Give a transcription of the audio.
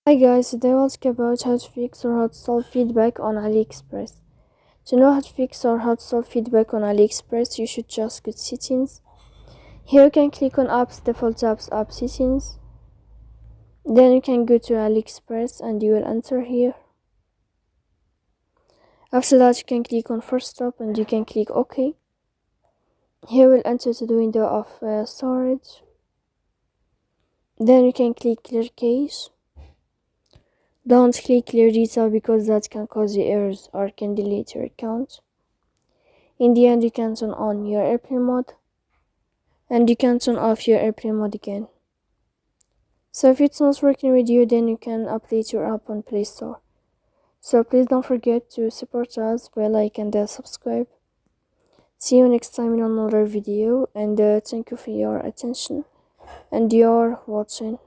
Hi guys, today we'll talk about how to fix or how to solve feedback on AliExpress. To know how to fix or how to solve feedback on AliExpress, you should just go to settings. Here you can click on apps, default apps, app settings. Then you can go to AliExpress and you will enter here. After that you can click on first stop and you can click OK. Here we'll enter to the window of storage. Then you can click clear cache. Don't click clear data because that can cause you errors or can delete your account. In the end, you can turn on your airplane mode and you can turn off your airplane mode again. So if it's not working with you, then you can update your app on Play Store. So please don't forget to support us by like and subscribe. See you next time in another video, and thank you for your attention and your watching.